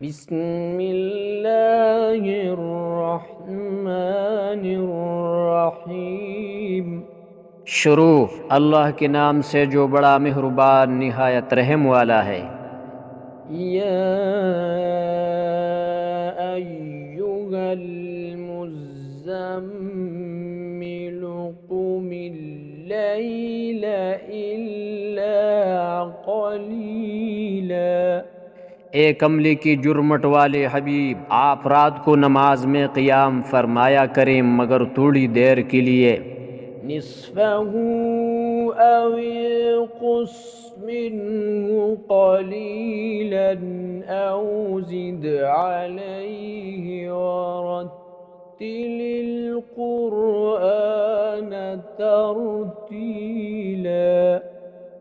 بسم اللہ الرحمن الرحیم۔ شروع اللہ کے نام سے جو بڑا مہربان نہایت رحم والا ہے۔ یا ایھا المزمل قم اللیل الا قلیلا۔ اے کملی کی جرمٹ والے حبیب، آپ رات کو نماز میں قیام فرمایا کریں مگر تھوڑی دیر کے لیے۔ نصفہ او انقص منہ قلیلا او زد علیہ ورتل القرآن ترتیلا۔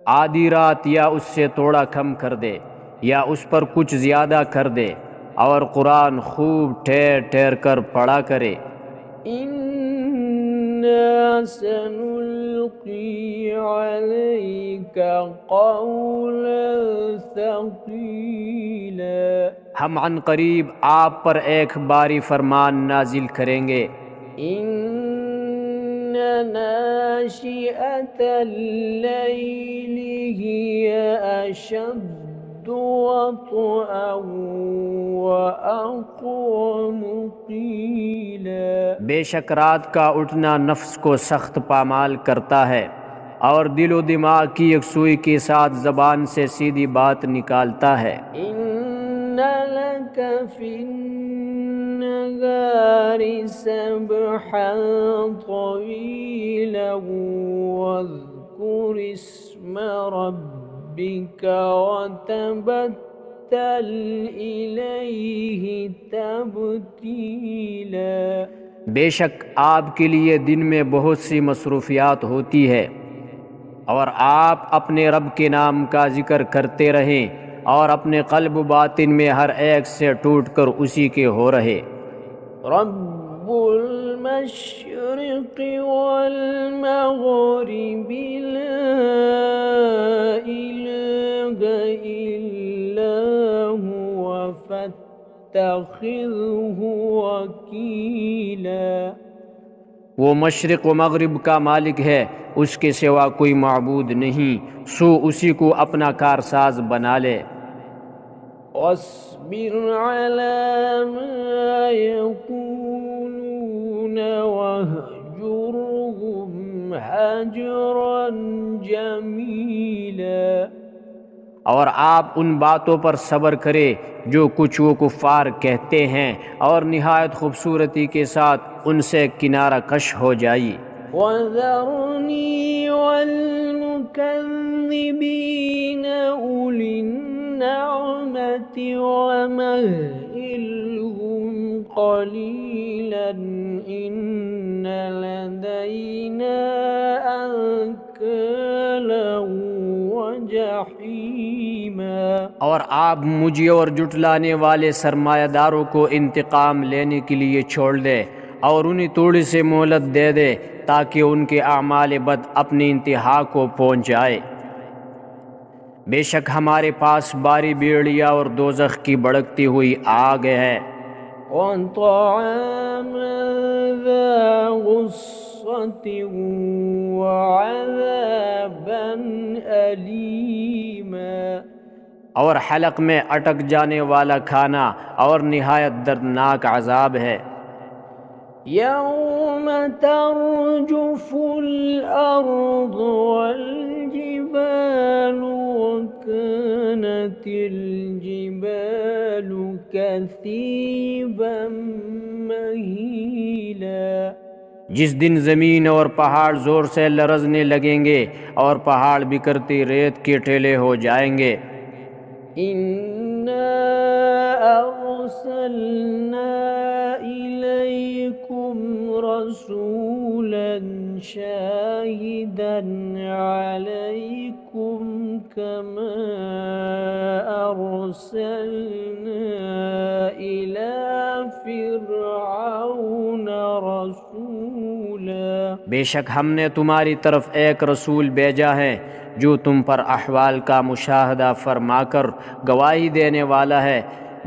آدھی رات یا اس سے تھوڑا کم کر دے یا اس پر کچھ زیادہ کر دے اور قرآن خوب ٹھہر ٹھہر کر پڑھا کرے۔ اِنَّا سَنُلْقِي عَلَيْكَ قَوْلًا ثَقِيلًا۔ ہم عن قریب آپ پر ایک باری فرمان نازل کریں گے۔ إِنَّ ناشئة الليل هي أشد وطئا وأقوم قيلا۔ بے شک رات کا اٹھنا نفس کو سخت پامال کرتا ہے اور دل و دماغ کی یکسوئی کے ساتھ زبان سے سیدھی بات نکالتا ہے۔ إِنَّ لَكَ فِي النَّهَارِ سَبْحًا طَوِيلًا وَاذْكُرِ اسْمَ رَبِّكَ وَتَبَتَّلْ إِلَيْهِ تَبْتِيلًا۔ بے شک آپ کے لیے دن میں بہت سی مصروفیات ہوتی ہے اور آپ اپنے رب کے نام کا ذکر کرتے رہیں اور اپنے قلب و باطن میں ہر ایک سے ٹوٹ کر اسی کے ہو رہے۔ رب المشرق والمغرب لا الہ الا هو فاتخذہ وکیلا۔ وہ مشرق و مغرب کا مالک ہے، اس کے سوا کوئی معبود نہیں، سو اسی کو اپنا کارساز بنا لے۔ واصبر علی ما یقولون واہجرہم ہجرا جمیلا۔ اور آپ ان باتوں پر صبر کرے جو کچھ وہ کفار کہتے ہیں اور نہایت خوبصورتی کے ساتھ ان سے کنارہ کش ہو جائی۔ وَذَرْنِي وَالْمُكَذِّبِينَ أُولِي النَّعْمَةِ وَمَهِّلْهُمْ قَلِيلًا إِنَّ لَدَيْنَا أَنكَالًا وَجَحِيمًا۔ اور آپ مجھے اور جھٹلانے والے سرمایہ داروں کو انتقام لینے کے لیے چھوڑ دے اور انہیں تھوڑی سی مہلت دے دے تاکہ ان کے اعمال بد اپنی انتہا کو پہنچ جائے۔ بے شک ہمارے پاس باری بیڑیا اور دوزخ کی بھڑکتی ہوئی آگ ہے۔ وَطَعَامًا ذَا غُصَّةٍ وَعَذَابًا أَلِيمًا۔ اور حلق میں اٹک جانے والا کھانا اور نہایت دردناک عذاب ہے۔ یوم ترجف الارض والجبال وكانت الجبال كثيبا مهيلا۔ جس دن زمین اور پہاڑ زور سے لرزنے لگیں گے اور پہاڑ بکھرتی ریت کے ٹھیلے ہو جائیں گے۔ اِنَّا أَرْسَلْنَا إِلَيْكُمْ رَسُولًا شَاهِدًا عَلَيْكُمْ كَمَا أَرْسَلْنَا إِلَى فِرْعَوْنَ رَسُولًا۔ بے شک ہم نے تمہاری طرف ایک رسول بھیجا ہے جو تم پر احوال کا مشاہدہ فرما کر گواہی دینے والا ہے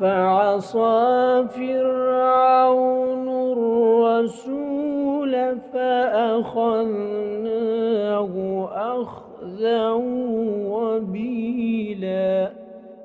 فعصى فرعون الرسول فأخذناه أخذا وبيلا।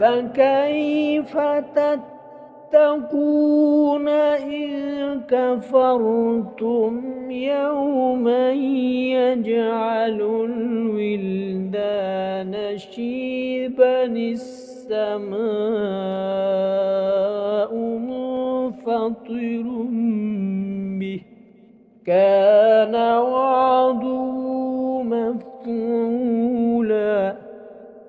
فكيف تتقون إن كفرتم يوما يجعل الولدان شيبا السماء منفطر به كان وعده مفعولا।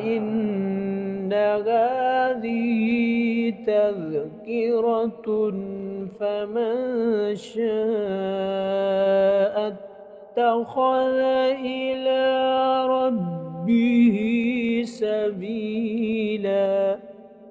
إن هذه تذكرة فمن شاء اتخذ إلى ربه سبيلا।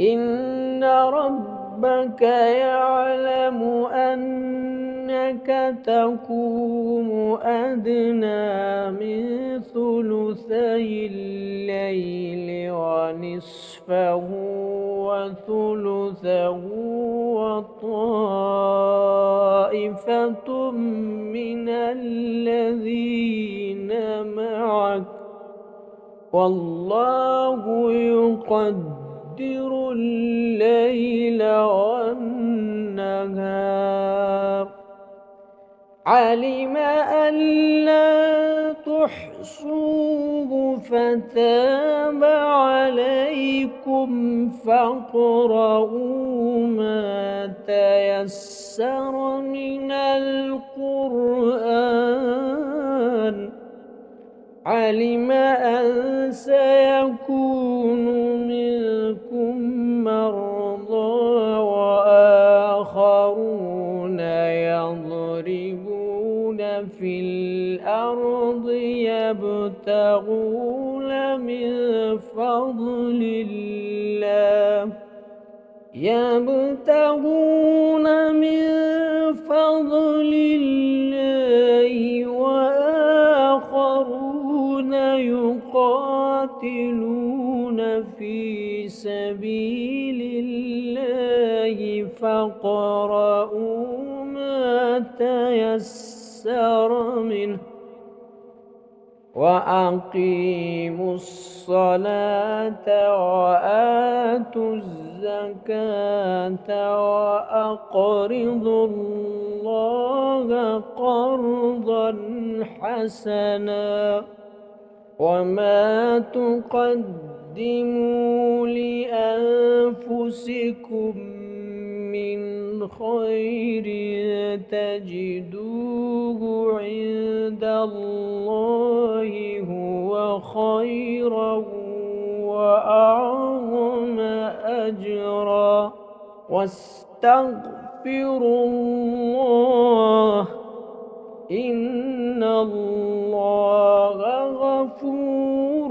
إن ربك يعلم أنك تقوم أدنى من ثلثي الليل ونصفه وثلثه وطائفة من الذين معك والله يقدر الليل والنهار علم أن لا تحصوه فتاب عليكم فاقرؤوا ما تيسر من القرآن علم أن سيكون منكم مرضى وآخرون يضربون في الأرض يبتغون من فضل الله وآخرون يقاتلون في سبيل الله فاقرؤوا ما تيسر منه وأقيموا الصلاة وآتوا الزكاة وأقرضوا الله قرضا حسنا وما تقدموا لأنفسكم من خير تجدوه عند الله هو خيرا وأعظم أجرا واستغفروا الله إن الله غفور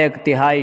1/3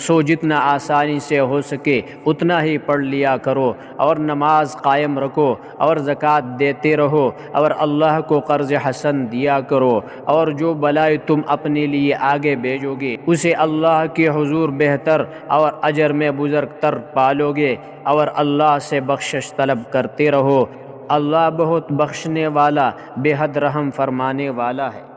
سو جتنا آسانی سے ہو سکے اتنا ہی پڑھ لیا کرو، اور نماز قائم رکھو، اور زکوٰۃ دیتے رہو، اور اللہ کو قرض حسن دیا کرو، اور جو بلائی تم اپنے لیے آگے بھیجو گے اسے اللہ کے حضور بہتر اور اجر میں بزرگ تر پالو گے، اور اللہ سے بخشش طلب کرتے رہو۔ اللہ بہت بخشنے والا، بے حد رحم فرمانے والا ہے۔